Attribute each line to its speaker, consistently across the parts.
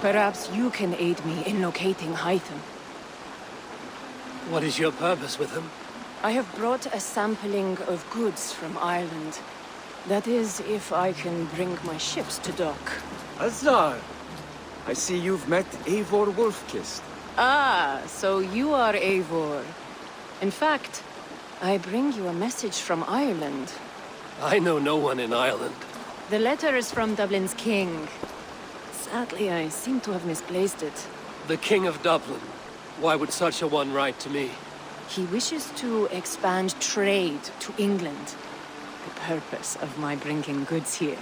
Speaker 1: Perhaps you can aid me in locating Hytham.
Speaker 2: What is your purpose with him?
Speaker 1: I have brought a sampling of goods from Ireland. That is, if I can bring my ships to dock.
Speaker 3: Azar! I see you've met Eivor Wolfkist.
Speaker 1: Ah, so you are Eivor. In fact, I bring you a message from Ireland.
Speaker 2: I know no one in Ireland.
Speaker 1: The letter is from Dublin's king. Sadly, I seem to have misplaced it.
Speaker 2: The King of Dublin. Why would such a one write to me?
Speaker 1: He wishes to expand trade to England. The purpose of my bringing goods here.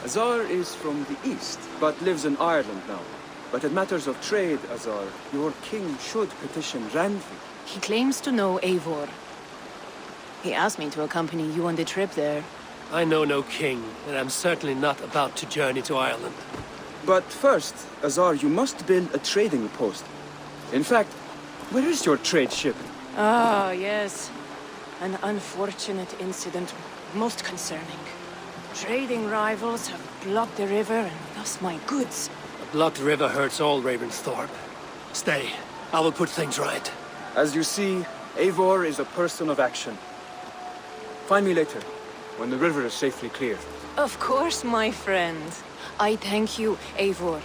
Speaker 3: Azar is from the east, but lives in Ireland now. But in matters of trade, Azar, your king should petition Ranvi.
Speaker 1: He claims to know Eivor. He asked me to accompany you on the trip there.
Speaker 2: I know no king, and I'm certainly not about to journey to Ireland.
Speaker 3: But first, Azar, you must build a trading post. In fact, where is your trade ship?
Speaker 1: Ah, yes. An unfortunate incident, most concerning. Trading rivals have blocked the river and thus my goods.
Speaker 2: A blocked river hurts all Ravensthorpe. Stay. I will put things right.
Speaker 3: As you see, Eivor is a person of action. Find me later, when the river is safely cleared.
Speaker 1: Of course, my friend. I thank you, Eivor.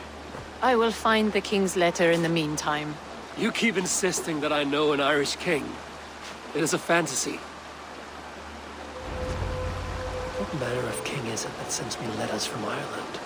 Speaker 1: I will find the king's letter in the meantime.
Speaker 2: You keep insisting that I know an Irish king. It is a fantasy. What manner of king is it that sends me letters from Ireland?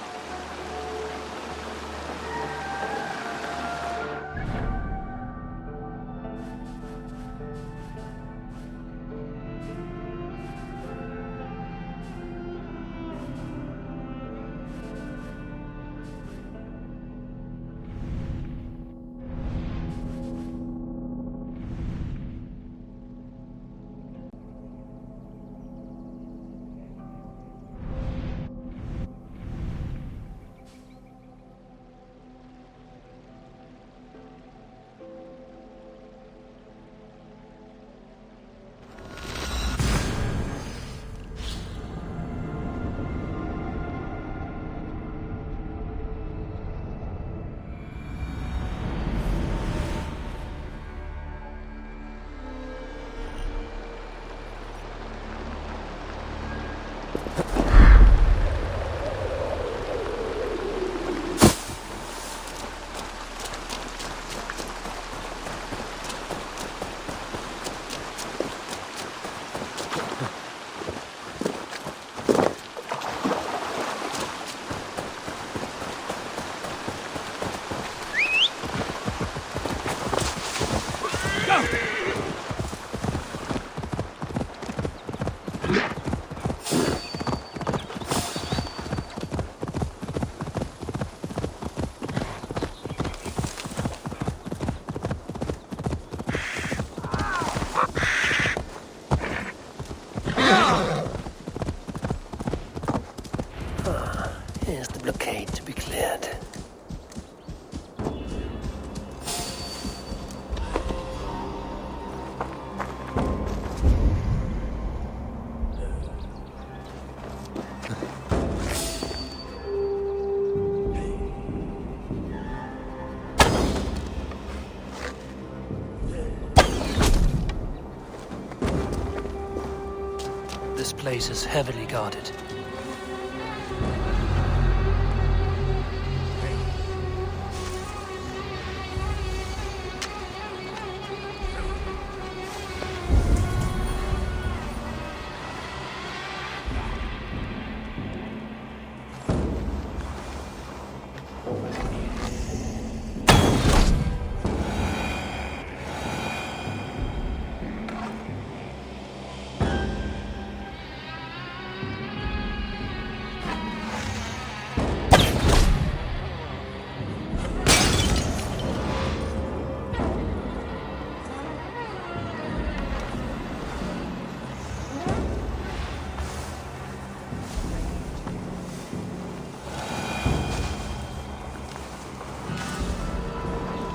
Speaker 2: Here's the blockade to be cleared. This place is heavily guarded.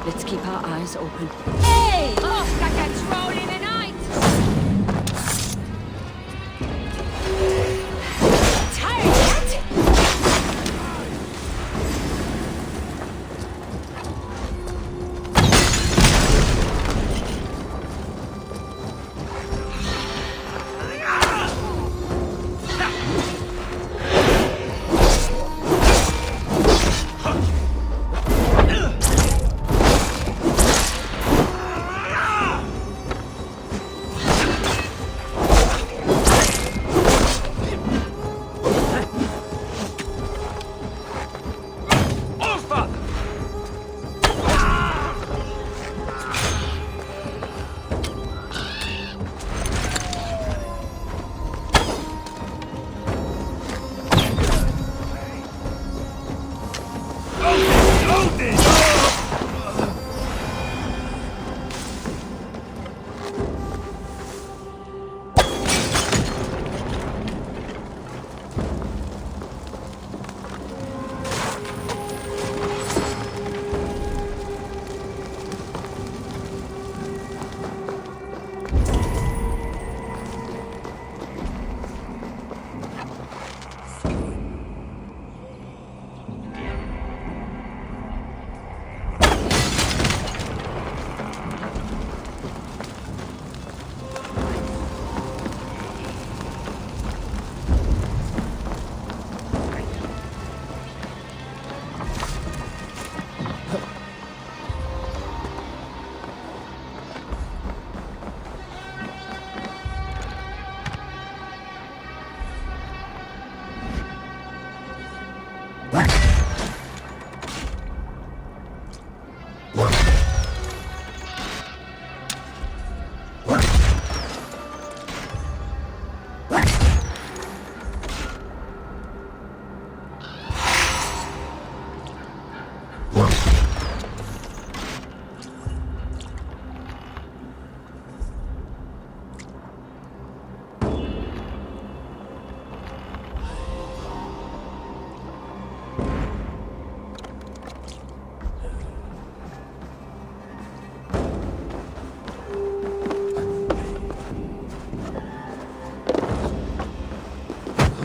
Speaker 1: Let's keep our eyes open.
Speaker 4: Hey! Off like a troll in the night! Tired yet?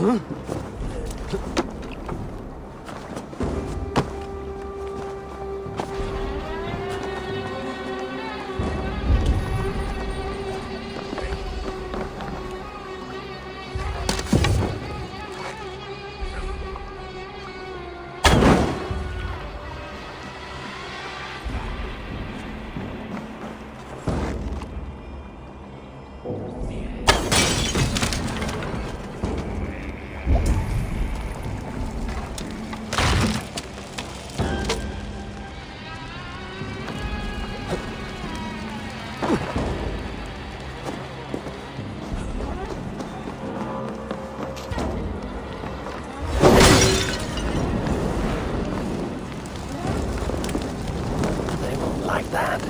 Speaker 2: They won't like that.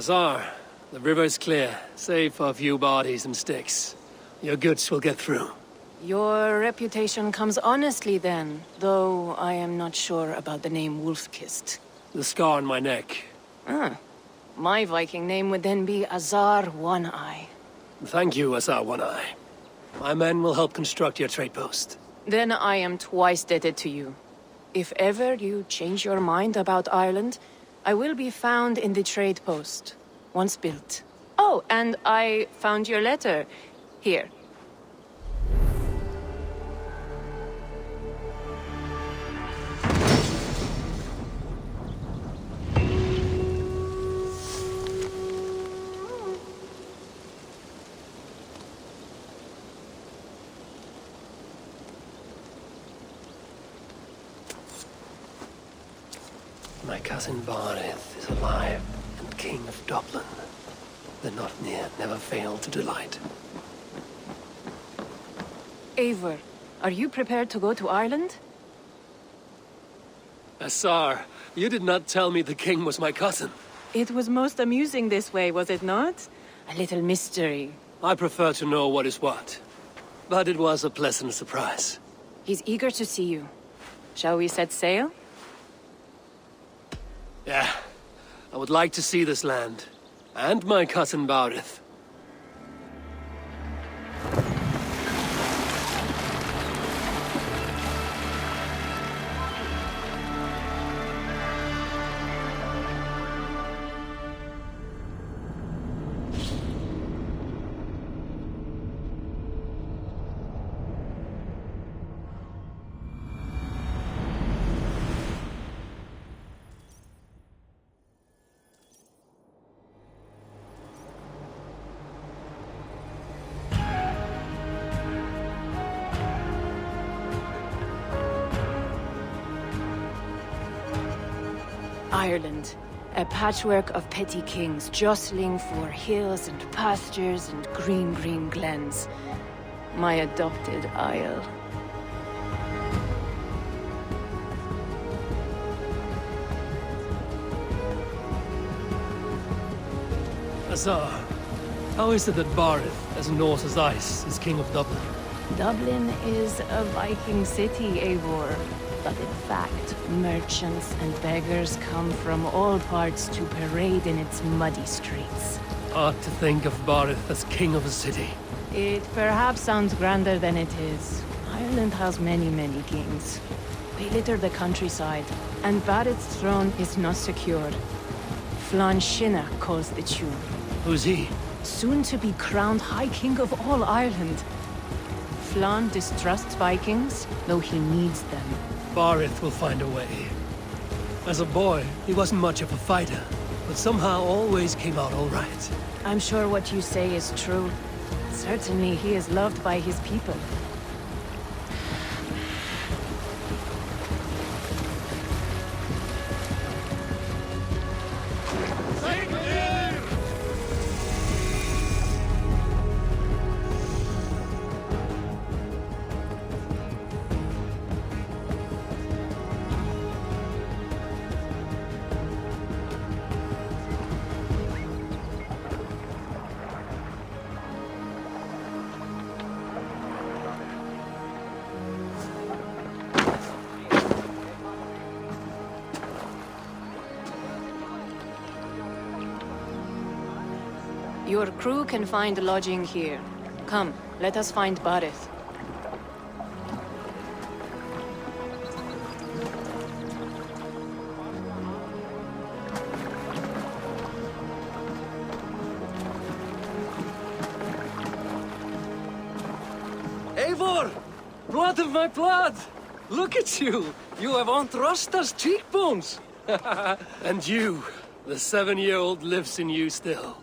Speaker 2: Azar, the river's clear, save for a few bodies and sticks. Your goods will get through.
Speaker 1: Your reputation comes honestly then, though I am not sure about the name Wolf-Kissed.
Speaker 2: The scar on my neck.
Speaker 1: Ah, my Viking name would then be Azar One-Eye.
Speaker 2: Thank you, Azar One-Eye. My men will help construct your trade post.
Speaker 1: Then I am twice indebted to you. If ever you change your mind about Ireland, I will be found in the trade post. once built. Oh, and I found your letter. Here.
Speaker 2: My cousin Barith is alive and king of Dublin. The not near never fail to delight.
Speaker 1: Eivor, are you prepared to go to Ireland?
Speaker 2: Assar, you did not tell me the king was my cousin.
Speaker 1: It was most amusing this way, was it not? A little mystery.
Speaker 2: I prefer to know what is what. But it was a pleasant surprise.
Speaker 1: He's eager to see you. Shall we set sail?
Speaker 2: Yeah, I would like to see this land. And my cousin Barith.
Speaker 1: Ireland. A patchwork of petty kings jostling for hills and pastures and green glens. My adopted isle.
Speaker 2: Assar, how is it that Barith, as Norse as ice, is king of Dublin?
Speaker 1: Dublin is a Viking city, Eivor. But in fact, merchants and beggars come from all parts to parade in its muddy streets.
Speaker 2: Hard to think of Barith as king of a city.
Speaker 1: It perhaps sounds grander than it is. Ireland has many kings. They litter the countryside, and Barith's throne is not secured. Flann Sinna calls the tune.
Speaker 2: Who's he?
Speaker 1: Soon to be crowned High King of all Ireland. Flann distrusts Vikings, though he needs them.
Speaker 2: Barith will find a way. As a boy, he wasn't much of a fighter, but somehow always came out all right.
Speaker 1: I'm sure what you say is true. Certainly he is loved by his people. Your crew can find lodging here. Come, let us find Barith.
Speaker 2: Eivor! Blood of my blood! Look at you! You have Aunt Rosta's cheekbones! And you, the 7-year-old lives in you still.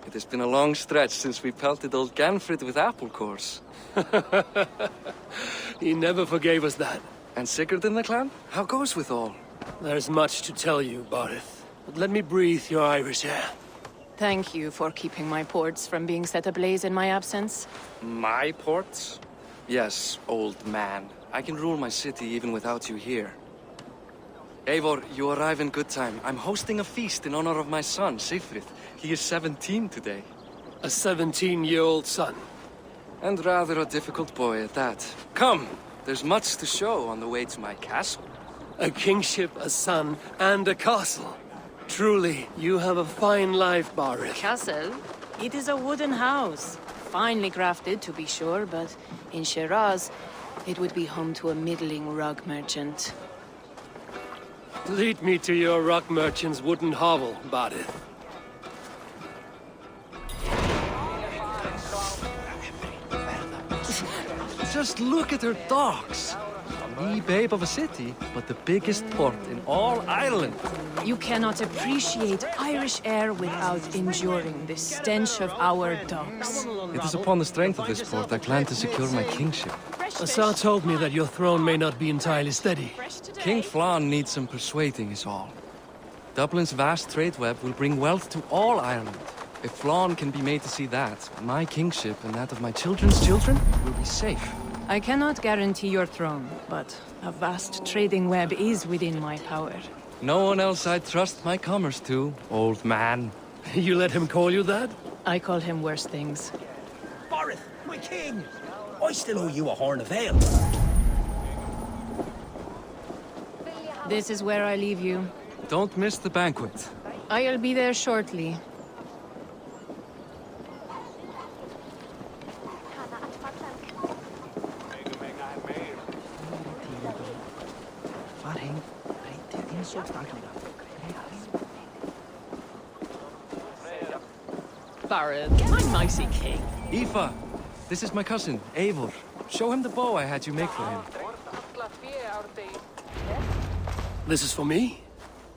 Speaker 5: It has been a long stretch since we pelted old Ganfrid with apple cores.
Speaker 2: He never forgave us that.
Speaker 5: And Sigurd in the clan? How goes with all?
Speaker 2: There's much to tell you, Barith. But let me breathe your Irish air.
Speaker 1: Thank you for keeping my ports from being set ablaze in my absence.
Speaker 5: My ports? Yes, old man. I can rule my city even without you here. Eivor, you arrive in good time. I'm hosting a feast in honor of my son, Sigfrid. He is 17 today.
Speaker 2: A 17-year-old son.
Speaker 5: And rather a difficult boy at that. Come! There's much to show on the way to my castle.
Speaker 2: A kingship, a son, and a castle. Truly, you have a fine life, Barith.
Speaker 1: Castle? It is a wooden house. Finely crafted, to be sure, but in Shiraz, it would be home to a middling rug merchant.
Speaker 2: Lead me to your rock merchant's wooden hovel, Barith.
Speaker 5: Just look at her docks. A wee babe of a city, but the biggest port in all Ireland.
Speaker 1: You cannot appreciate Irish air without enduring the stench of our docks.
Speaker 5: It is upon the strength of this port I plan to secure my kingship.
Speaker 2: Assar told me that your throne may not be entirely steady.
Speaker 5: King Flann needs some persuading is all. Dublin's vast trade web will bring wealth to all Ireland. If Flann can be made to see that, my kingship and that of my children's children will be safe.
Speaker 1: I cannot guarantee your throne, but a vast trading web is within my power.
Speaker 5: No one else I'd trust my commerce to, old man.
Speaker 2: You let him call you that?
Speaker 1: I call him worse things.
Speaker 6: Barith, my king! I still owe you a horn of ale.
Speaker 1: This is where I leave you.
Speaker 5: Don't miss the banquet.
Speaker 1: I'll be there shortly.
Speaker 7: Barith, my mighty king.
Speaker 5: Aoife, this is my cousin, Eivor. Show him the bow I had you make for him.
Speaker 2: This is for me?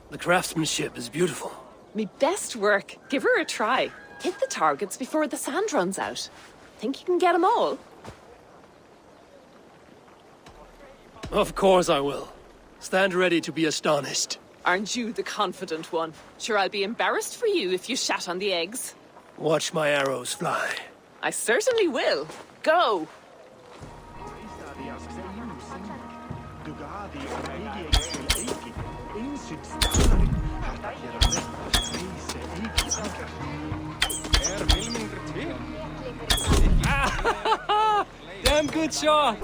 Speaker 2: The craftsmanship is beautiful.
Speaker 7: Me best work. Give her a try. Hit the targets before the sand runs out. Think you can get them all?
Speaker 2: Of course I will. Stand ready to be astonished.
Speaker 7: Aren't you the confident one? Sure, I'll be embarrassed for you if you shat on the eggs.
Speaker 2: Watch my arrows fly.
Speaker 7: I certainly will. Go!
Speaker 5: Damn good shot!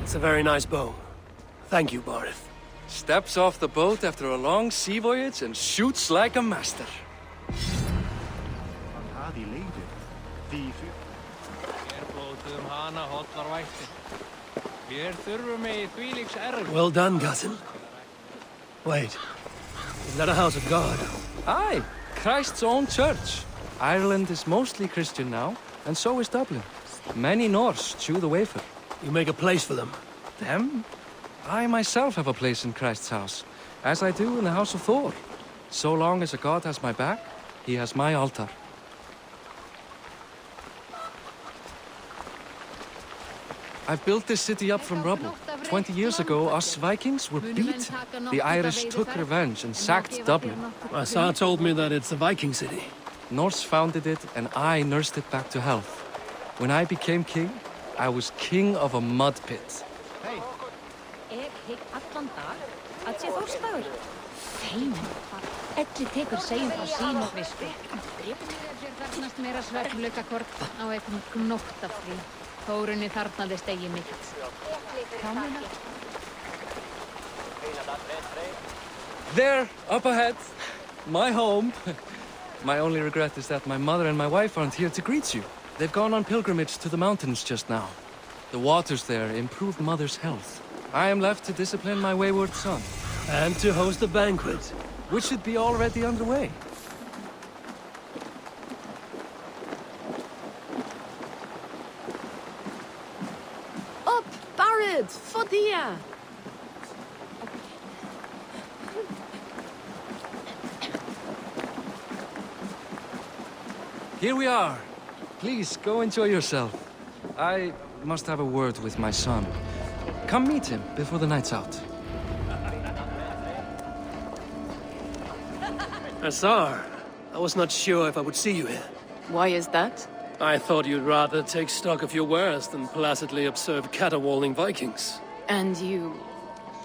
Speaker 2: It's a very nice bow. Thank you, Barith.
Speaker 5: Steps off the boat after a long sea voyage and shoots like a master.
Speaker 2: Well done, cousin. Wait, is that a house of God?
Speaker 5: Aye, Christ's own church. Ireland is mostly Christian now, and so is Dublin. Many Norse chew the wafer.
Speaker 2: You make a place for them.
Speaker 5: Them? I myself have a place in Christ's house, as I do in the house of Thor. So long as a god has my back, he has my altar. I've built this city up from rubble. 20 years ago, us Vikings were beat. The Irish took revenge and sacked Dublin.
Speaker 2: Assar told me that it's a Viking city.
Speaker 5: Norse founded it, and I nursed it back to health. When I became king, I was king of a mud pit.
Speaker 4: Ég hygg allan dag að sé Þorstagur. Feimin. Elli tekur segjum frá sín og visku. Þarnast meira svefnlaukakort á einhverjum nóttafrí. Þórunni þarnaðist eigi mitt.
Speaker 5: There, up ahead. My home. My only regret is that my mother and my wife aren't here to greet you. They've gone on pilgrimage to the mountains just now. The waters there improve mother's health. I am left to discipline my wayward son.
Speaker 2: And to host a banquet.
Speaker 5: Which should be already underway.
Speaker 7: Up, Barith! Fodia!
Speaker 5: Here we are. Please, go enjoy yourself. I must have a word with my son. Come meet him before the night's out.
Speaker 2: Assar, I was not sure if I would see you here.
Speaker 1: Why is that?
Speaker 2: I thought you'd rather take stock of your wares than placidly observe caterwauling Vikings.
Speaker 1: And you...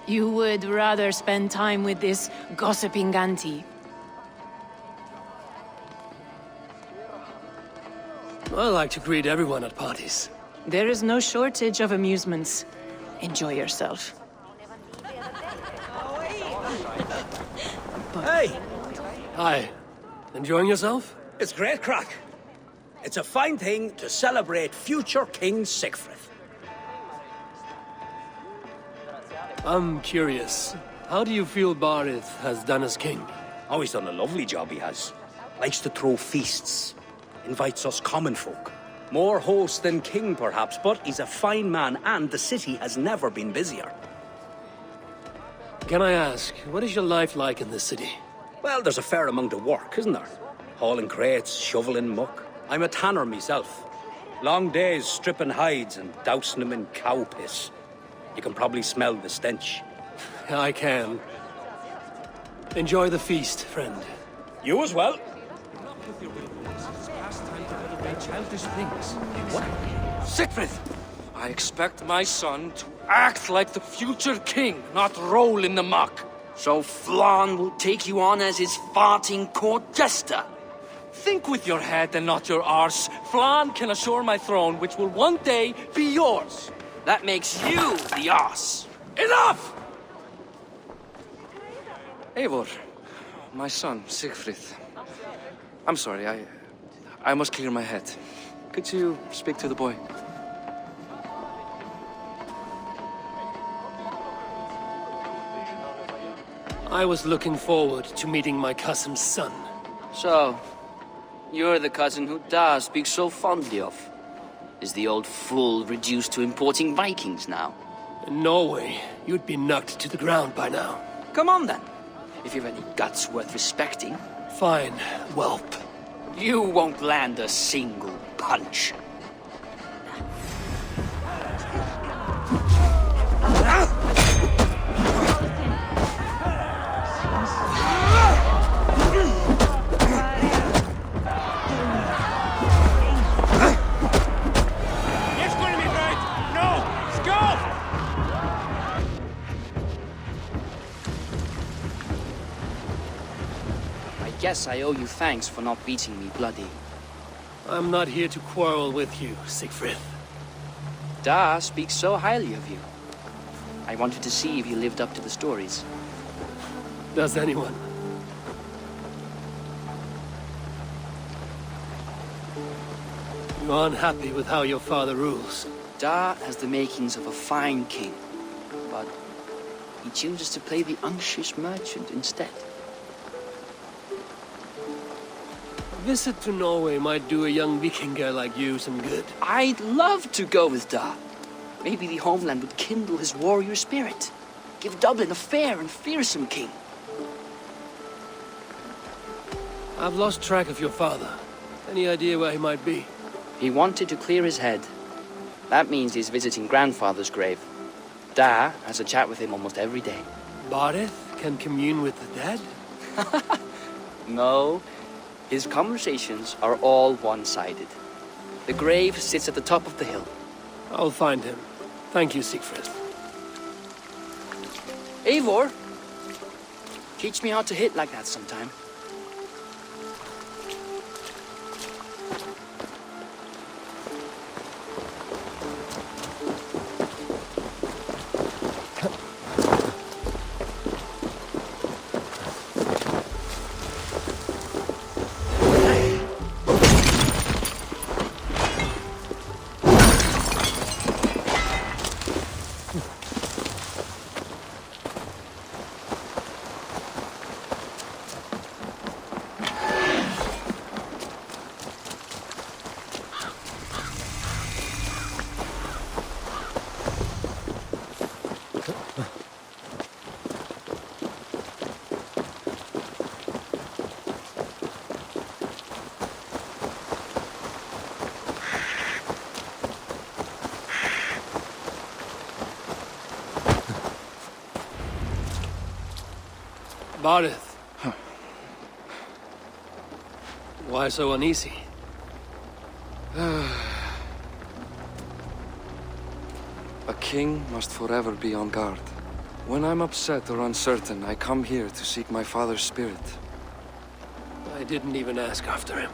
Speaker 1: you would rather spend time with this gossiping auntie?
Speaker 2: I like to greet everyone at parties.
Speaker 1: There is no shortage of amusements. Enjoy yourself.
Speaker 6: Hey,
Speaker 2: Hi. Enjoying yourself?
Speaker 6: it's great crack. It's a fine thing to celebrate future King Sigfrid.
Speaker 2: I'm curious. How do you feel Barith has done as king?
Speaker 6: Oh, he's done a lovely job, he has. Likes to throw feasts. Invites us common folk. More host than king, perhaps, but he's a fine man, and the city has never been busier.
Speaker 2: Can I ask, what is your life like in this city?
Speaker 6: Well, there's a fair amount of work, isn't there? Hauling crates, shoveling muck. I'm a tanner myself. Long days stripping hides and dousing them in cow piss. You can probably smell the stench.
Speaker 2: I can. Enjoy the feast, friend.
Speaker 6: You as well.
Speaker 5: Childish things. What? Siegfried! I expect my son to act like the future king, not roll in the muck.
Speaker 8: So Flann will take you on as his farting court jester?
Speaker 5: Think with your head and not your arse. Flann can assure my throne, which will one day be yours.
Speaker 8: That makes you the ass.
Speaker 5: Enough! Eivor, my son, Siegfried. I'm sorry, I must clear my head. Could you speak to the boy?
Speaker 2: I was looking forward to meeting my cousin's son.
Speaker 8: So, you're the cousin who Da speaks so fondly of. Is the old fool reduced to importing Vikings now?
Speaker 2: In Norway, you'd be knocked to the ground by now.
Speaker 8: Come on then, if you've any guts worth respecting.
Speaker 2: Fine, whelp.
Speaker 8: You won't land a single punch. I guess I owe you thanks for not beating me bloody.
Speaker 2: I'm not here to quarrel with you, Siegfried.
Speaker 8: Da speaks so highly of you. I wanted to see if you lived up to the stories.
Speaker 2: Does anyone? You're unhappy with how your father rules.
Speaker 8: Da has the makings of a fine king, but he chooses to play the unctuous merchant instead.
Speaker 2: A visit to Norway might do a young Vikinger like you some good.
Speaker 8: I'd love to go with Da. Maybe the homeland would kindle his warrior spirit. Give Dublin a fair and fearsome king.
Speaker 2: I've lost track of your father. Any idea where he might be?
Speaker 8: He wanted to clear his head. That means he's visiting grandfather's grave. Da has a chat with him almost every day.
Speaker 2: Barith can commune with the dead?
Speaker 8: No, his conversations are all one-sided. The grave sits at the top of the hill.
Speaker 2: I'll find him. Thank you, Siegfried.
Speaker 8: Eivor, teach me how to hit like that sometime.
Speaker 2: Barith. Why so uneasy?
Speaker 5: A king must forever be on guard. When I'm upset or uncertain, I come here to seek my father's spirit.
Speaker 2: I didn't even ask after him.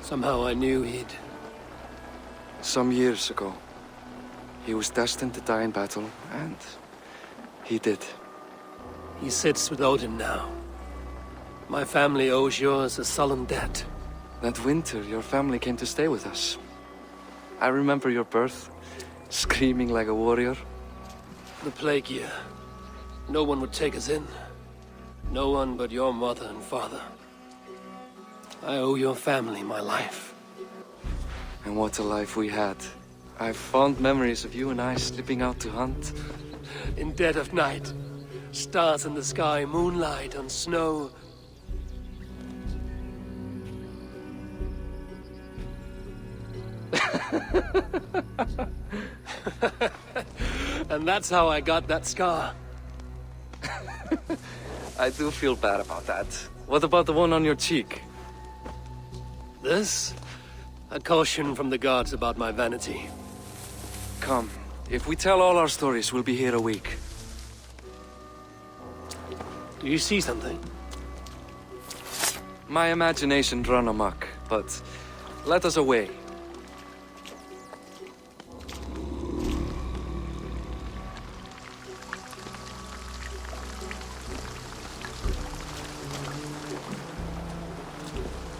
Speaker 2: Somehow I knew he'd...
Speaker 5: Some years ago, he was destined to die in battle, and he did.
Speaker 2: He sits with Odin now. My family owes yours a sullen debt.
Speaker 5: That winter, your family came to stay with us. I remember your birth, screaming like a warrior.
Speaker 2: The plague year. No one would take us in. No one but your mother and father. I owe your family my life.
Speaker 5: And what a life we had. I have fond memories of you and I slipping out to hunt.
Speaker 2: In dead of night. Stars in the sky, moonlight on snow. And that's how I got that scar.
Speaker 5: I do feel bad about that. What about the one on your cheek?
Speaker 2: This? A caution from the gods about my vanity.
Speaker 5: Come, if we tell all our stories, we'll be here a week.
Speaker 2: Do you see something?
Speaker 5: My imagination run amok, but let us away.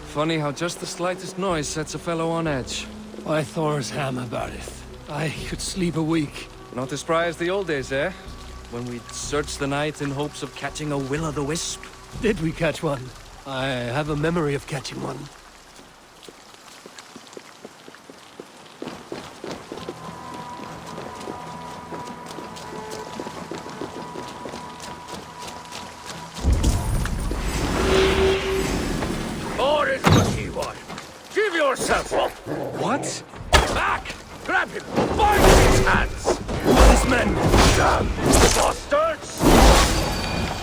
Speaker 5: Funny how just the slightest noise sets a fellow on edge.
Speaker 2: Why Thor's hammer, Barith. I could sleep a week.
Speaker 5: Not as spry as the old days, eh? When we'd search the night in hopes of catching a will-o'-the-wisp.
Speaker 2: Did we catch one? I have a memory of catching one.
Speaker 6: Or is what he was. Give yourself up.
Speaker 5: What?
Speaker 6: Back! Grab him! Bind his hands!
Speaker 2: This man!
Speaker 6: Damn bastards!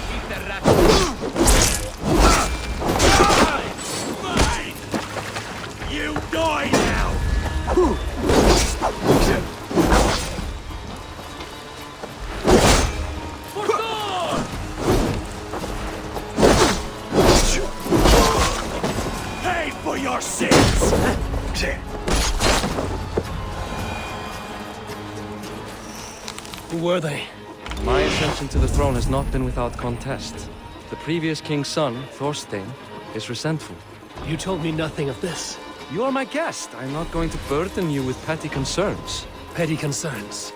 Speaker 6: Keep the rat. Mine! You die now! For Thor! Pay for your sins!
Speaker 2: Who were they?
Speaker 5: My ascension to the throne has not been without contest. The previous king's son, Thorstein, is resentful.
Speaker 2: You told me nothing of this.
Speaker 5: You are my guest. I'm not going to burden you with petty concerns.
Speaker 2: Petty concerns.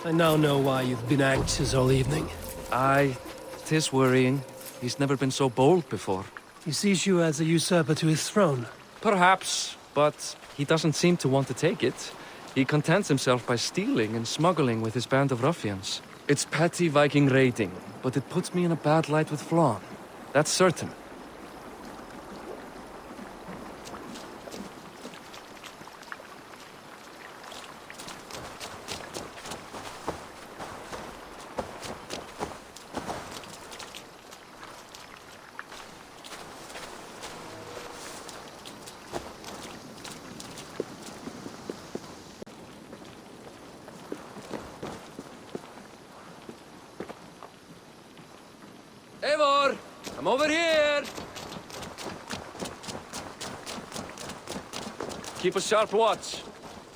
Speaker 2: I now know why you've been anxious all evening.
Speaker 5: Aye, 'tis worrying. He's never been so bold before.
Speaker 2: He sees you as a usurper to his throne.
Speaker 5: Perhaps, but he doesn't seem to want to take it. He contents himself by stealing and smuggling with his band of ruffians. It's petty Viking raiding, but it puts me in a bad light with Flann. That's certain. Eivor! Come over here! Keep a sharp watch.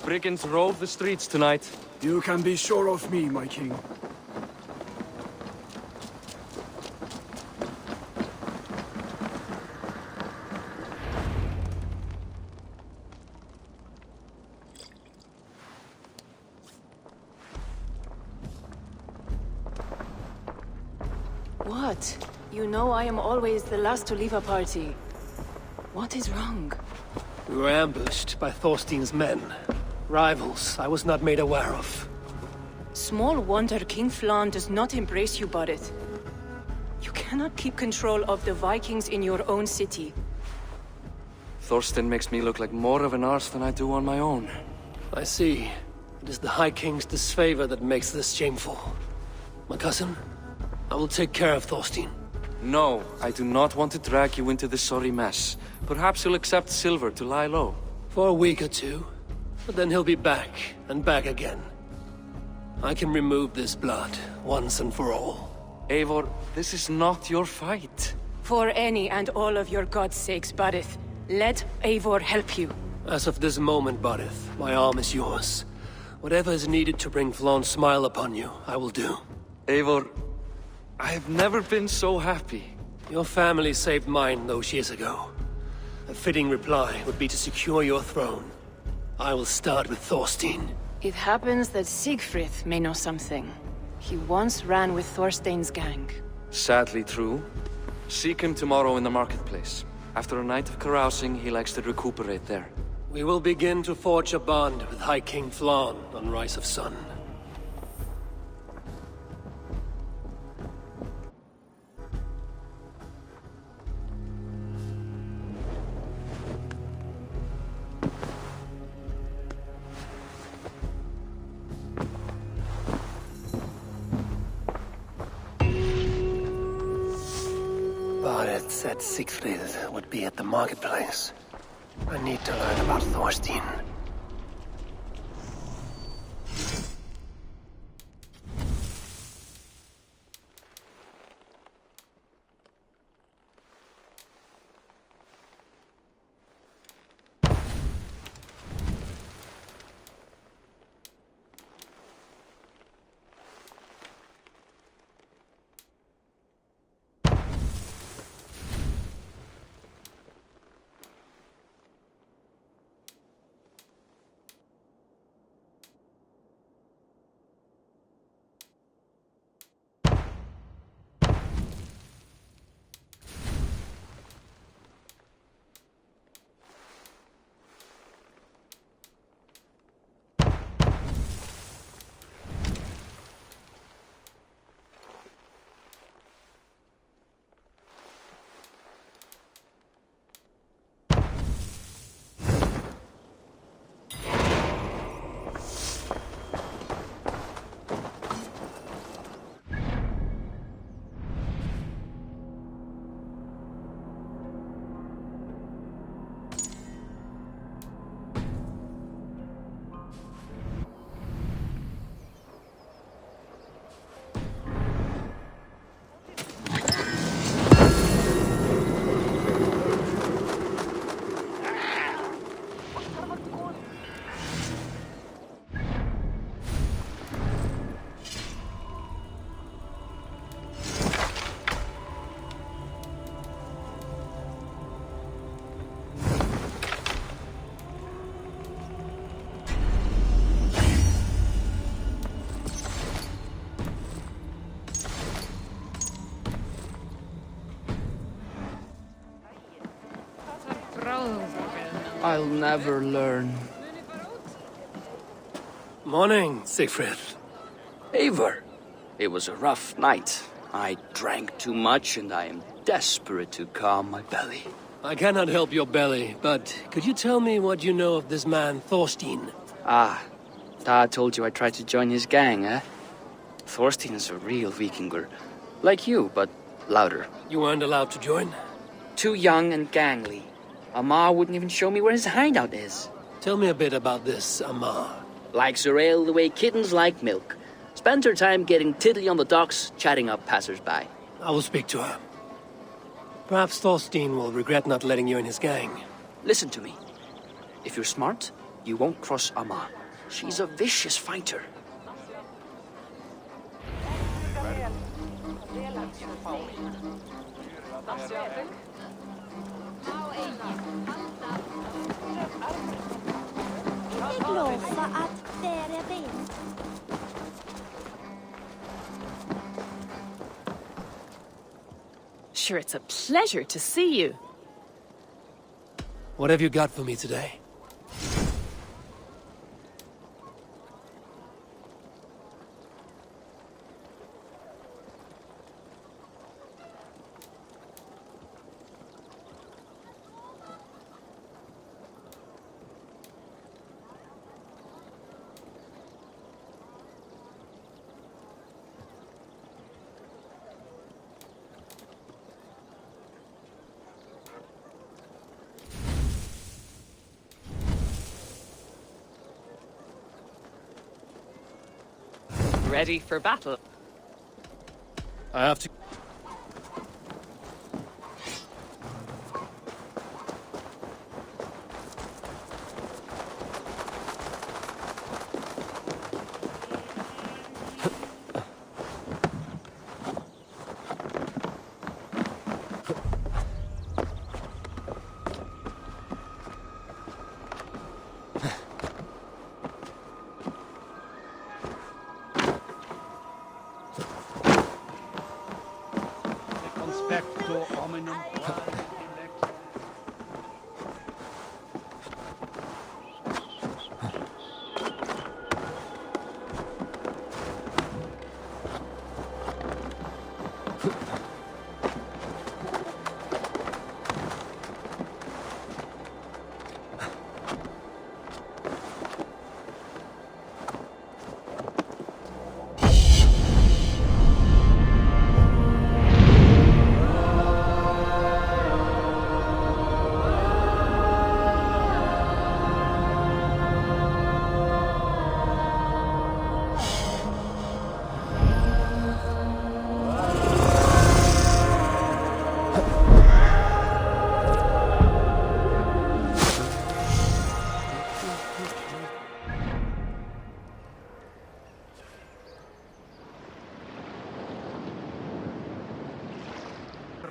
Speaker 5: Brigands rove the streets tonight.
Speaker 3: You can be sure of me, my king.
Speaker 1: What? You know I am always the last to leave a party. What is wrong?
Speaker 2: We were ambushed by Thorstein's men. Rivals I was not made aware of.
Speaker 1: Small wonder King Flann does not embrace you, Barith. You cannot keep control of the Vikings in your own city.
Speaker 5: Thorstein makes me look like more of an arse than I do on my own.
Speaker 2: I see. It is the High King's disfavor that makes this shameful. My cousin, I will take care of Thorstein.
Speaker 5: No, I do not want to drag you into this sorry mess. Perhaps you'll accept silver to lie low.
Speaker 2: For a week or two. But then he'll be back, and back again. I can remove this blood, once and for all.
Speaker 5: Eivor, this is not your fight.
Speaker 1: For any and all of your god's sakes, Barith, let Eivor help you.
Speaker 2: As of this moment, Barith, my arm is yours. Whatever is needed to bring Flann's smile upon you, I will do.
Speaker 5: Eivor, I have never been so happy.
Speaker 2: Your family saved mine those years ago. A fitting reply would be to secure your throne. I will start with Thorstein.
Speaker 1: It happens that Siegfried may know something. He once ran with Thorstein's gang.
Speaker 5: Sadly true. Seek him tomorrow in the marketplace. After a night of carousing, he likes to recuperate there.
Speaker 2: We will begin to forge a bond with High King Flann on Rise of Sun. Barret said Siegfried would be at the marketplace. I need to learn about Thorstein.
Speaker 8: I'll never learn.
Speaker 2: Morning, Siegfried.
Speaker 8: Eivor, it was a rough night. I drank too much and I am desperate to calm my belly.
Speaker 2: I cannot help your belly, but could you tell me what you know of this man, Thorstein?
Speaker 8: Ah, Dad told you I tried to join his gang, eh? Thorstein is a real Vikinger. Like you, but louder.
Speaker 2: You weren't allowed to join?
Speaker 8: Too young and gangly. Amar wouldn't even show me where his hideout is.
Speaker 2: Tell me a bit about this Amar.
Speaker 8: Likes her ale the way kittens like milk. Spends her time getting tiddly on the docks, chatting up passers-by.
Speaker 2: I will speak to her. Perhaps Thorstein will regret not letting you in his gang.
Speaker 8: Listen to me. If you're smart, you won't cross Amar. She's a vicious fighter.
Speaker 7: Sure, it's a pleasure to see you.
Speaker 2: What have you got for me today?
Speaker 7: Ready for battle.
Speaker 2: I have to...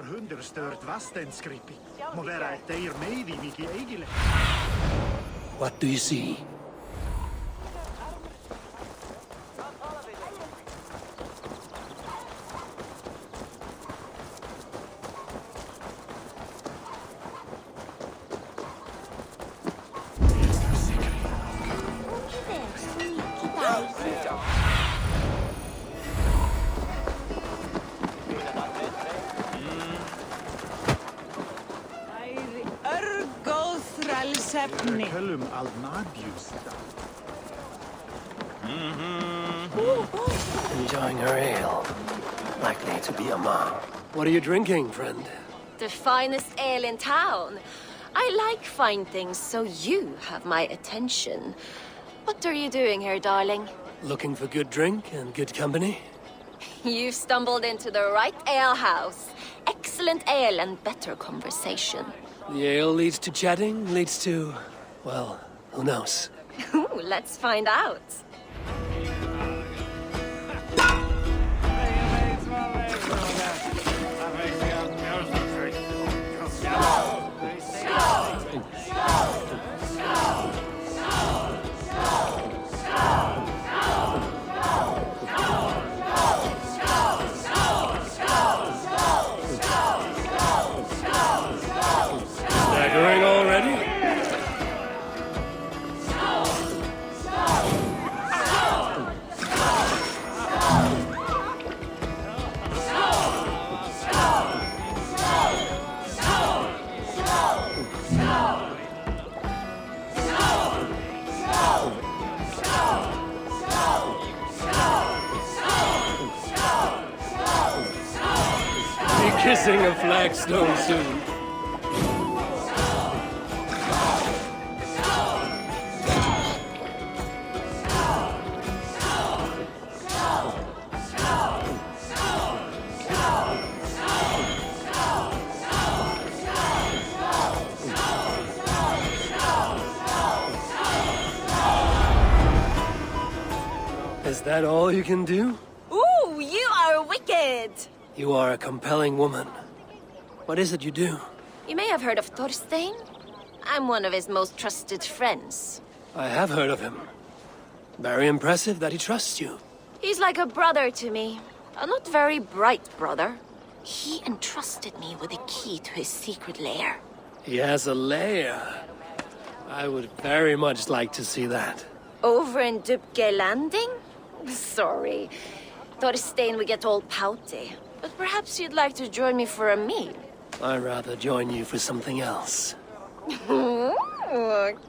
Speaker 9: hunderstört vastenskripi. Må vera ett deir meidi viki eigile.
Speaker 2: What do you see?
Speaker 9: Köllum Alnadius.
Speaker 2: Enjoying her ale. Likely to be a mom. What are you drinking, friend?
Speaker 10: The finest ale in town. I like fine things, so you have my attention. What are you doing here, darling?
Speaker 2: Looking for good drink and good company?
Speaker 10: You've stumbled into the right alehouse. Excellent ale and better conversation.
Speaker 2: The ale leads to chatting, leads to... well, who knows?
Speaker 10: Ooh, let's find out.
Speaker 2: Staggering already? Be kissing a flagstone soon. Is that all you can do?
Speaker 10: Ooh, you are wicked!
Speaker 2: You are a compelling woman. What is it you do?
Speaker 10: You may have heard of Thorstein. I'm one of his most trusted friends.
Speaker 2: I have heard of him. Very impressive that he trusts you.
Speaker 10: He's like a brother to me. A not very bright brother. He entrusted me with the key to his secret lair.
Speaker 2: He has a lair. I would very much like to see that.
Speaker 10: Over in Dubke Landing? Sorry. Thorstein would get all pouty. But perhaps you'd like to join me for a meal.
Speaker 2: I'd rather join you for something else.
Speaker 10: Ooh,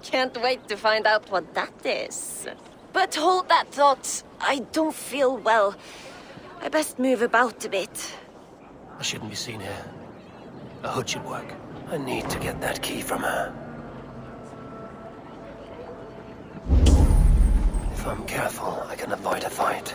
Speaker 10: can't wait to find out what that is. But hold that thought. I don't feel well. I best move about a bit.
Speaker 2: I shouldn't be seen here. A hood should work. I need to get that key from her. If I'm careful, I can avoid a fight.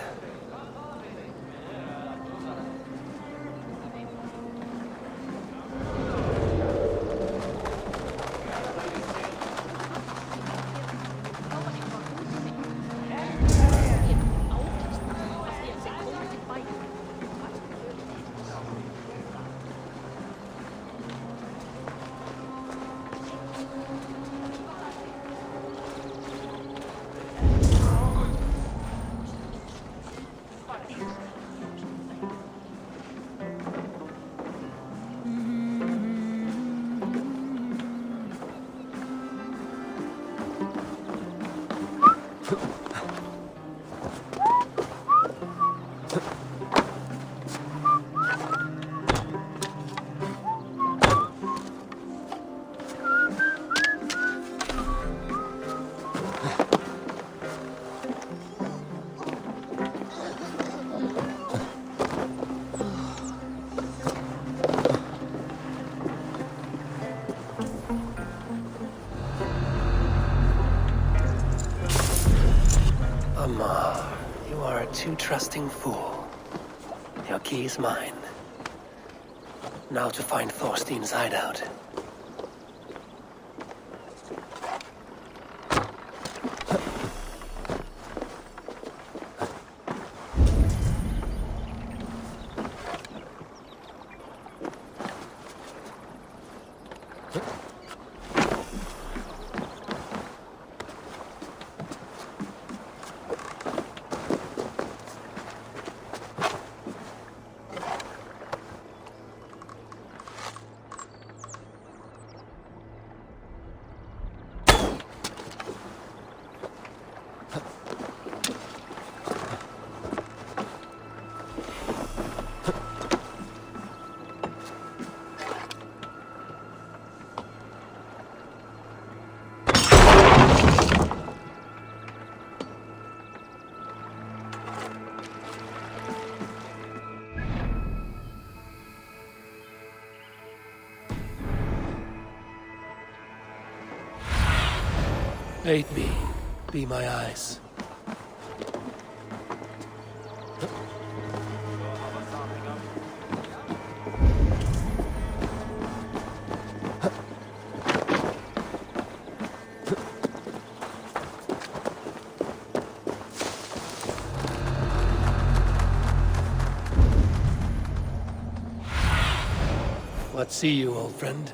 Speaker 2: Amar, you are a too trusting fool. Your key is mine. Now to find Thorstein's hideout. Aid me. Be my eyes. What see you, old friend?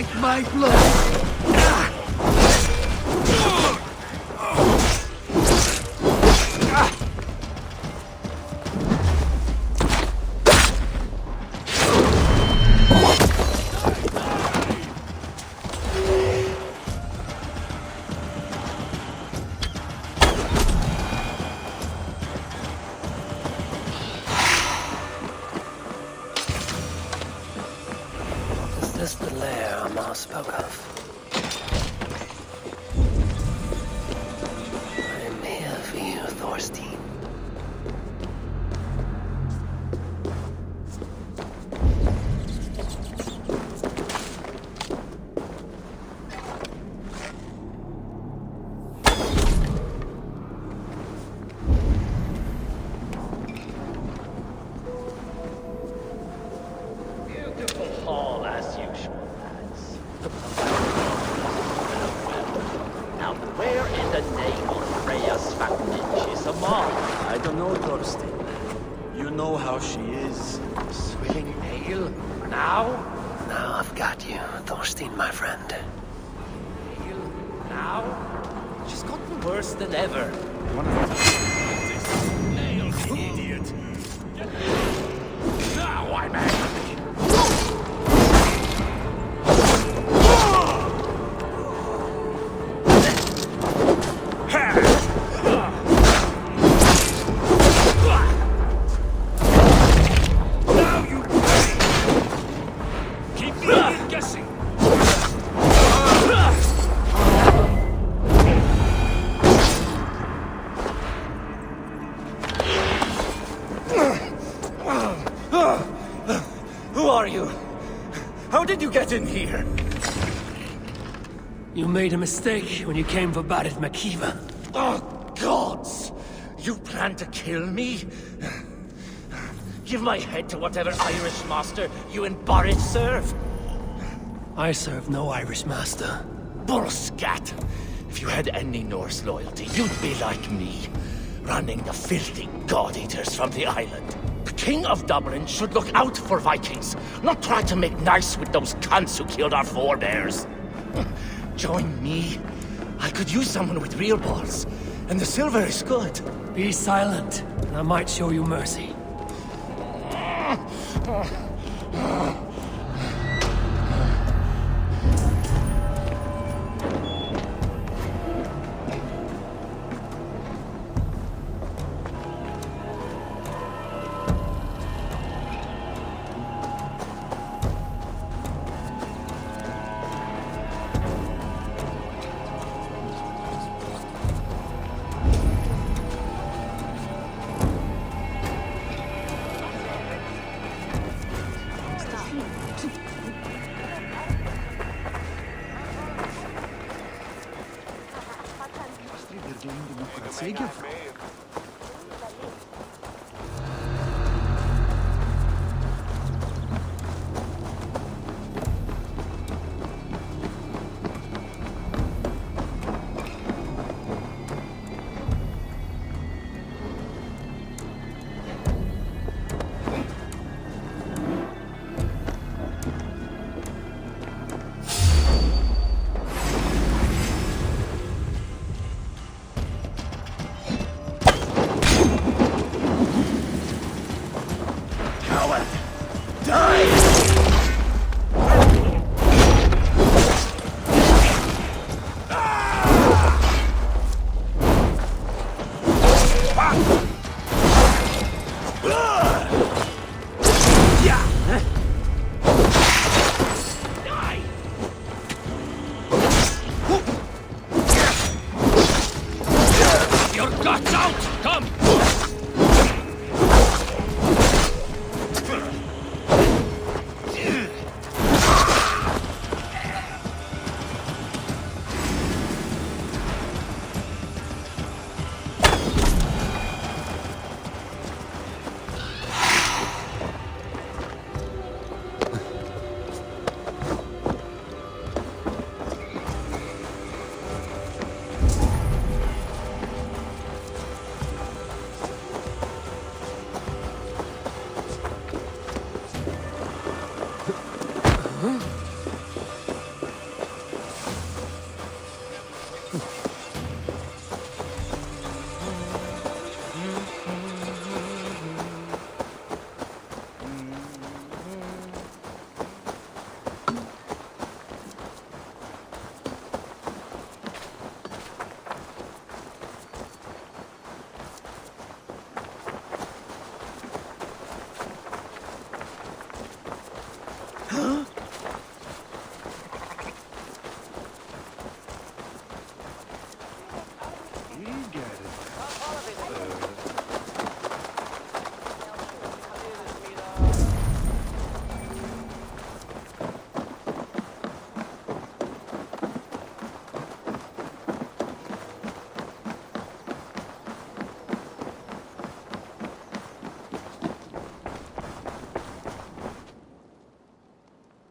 Speaker 9: Like my blood!
Speaker 2: Is this the lair Amar spoke of? I am here for you, Thorstein.
Speaker 11: Hall as usual, lads. Now, where in the name of Freya's Svagnich is Amar?
Speaker 9: don't know, Thorstein. You know how she is.
Speaker 11: Swilling ale? Now?
Speaker 2: Now I've got you, Thorstein, my friend.
Speaker 11: Ale? Now? She's gotten worse than ever.
Speaker 9: One of them. Nail, idiot! Now I'm angry!
Speaker 11: Now you pay! Keep me guessing!
Speaker 9: Who are you? How did you get in here?
Speaker 2: You made a mistake when you came for Barit Makiva.
Speaker 9: Oh, gods! You plan to kill me? Give my head to whatever Irish master you and Boris serve.
Speaker 2: I serve no Irish master.
Speaker 9: Bullscat! If you had any Norse loyalty, you'd be like me, running the filthy god-eaters from the island. The King of Dublin should look out for Vikings, not try to make nice with those cunts who killed our forebears. Join me. I could use someone with real balls, and the silver is good.
Speaker 2: Be silent, and I might show you mercy.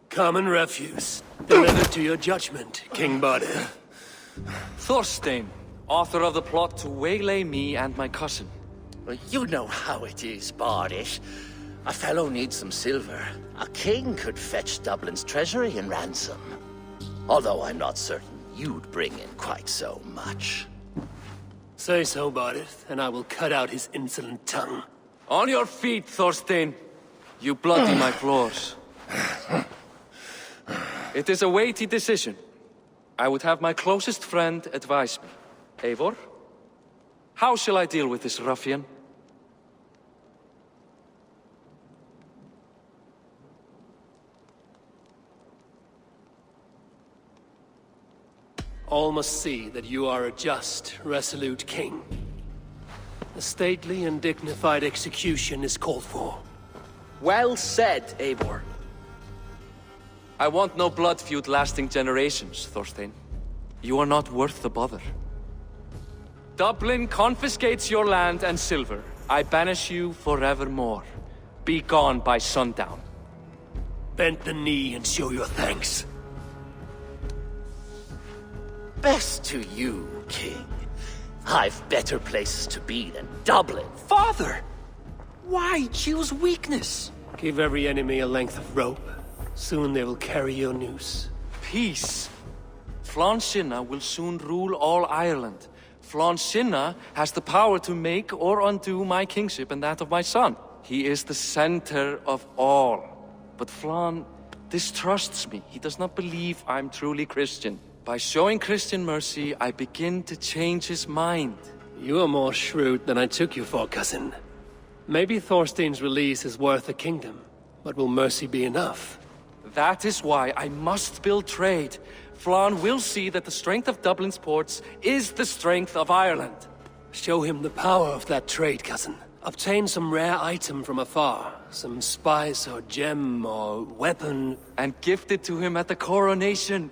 Speaker 2: Common refuse. Delivered to your judgment, King Badir.
Speaker 5: Thorstein, author of the plot to waylay me and my cousin.
Speaker 9: Well, you know how it is, Bardish. A fellow needs some silver. A king could fetch Dublin's treasury in ransom. Although I'm not certain you'd bring in quite so much.
Speaker 2: Say so, Bardith, and I will cut out his insolent tongue.
Speaker 5: On your feet, Thorstein. You bloody my floors. It is a weighty decision. I would have my closest friend advise me. Eivor, how shall I deal with this ruffian?
Speaker 2: All must see that you are a just, resolute king. A stately and dignified execution is called for.
Speaker 5: Well said, Eivor. I want no blood feud lasting generations, Thorstein. You are not worth the bother. Dublin confiscates your land and silver. I banish you forevermore. Be gone by sundown.
Speaker 2: Bend the knee and show your thanks.
Speaker 9: Best to you, King. I've better places to be than Dublin.
Speaker 2: Father! Why choose weakness? Give every enemy a length of rope. Soon they will carry your noose.
Speaker 5: Peace. Flann Sinna will soon rule all Ireland. Flann Sinna has the power to make or undo my kingship and that of my son. He is the center of all. But Flann distrusts me. He does not believe I'm truly Christian. By showing Christian mercy, I begin to change his mind.
Speaker 2: You are more shrewd than I took you for, cousin. Maybe Thorstein's release is worth a kingdom, but will mercy be enough?
Speaker 5: That is why I must build trade. Flann will see that the strength of Dublin's ports is the strength of Ireland.
Speaker 2: Show him the power of that trade, cousin. Obtain some rare item from afar. Some spice or gem or weapon.
Speaker 5: And gift it to him at the coronation.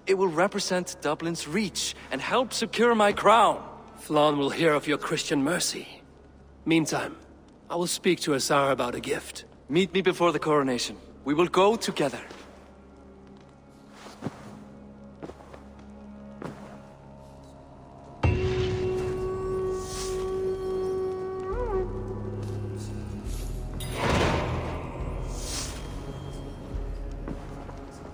Speaker 5: It will represent Dublin's reach and help secure my crown.
Speaker 2: Flann will hear of your Christian mercy. Meantime, I will speak to Asar about a gift.
Speaker 5: Meet me before the coronation. We will go together.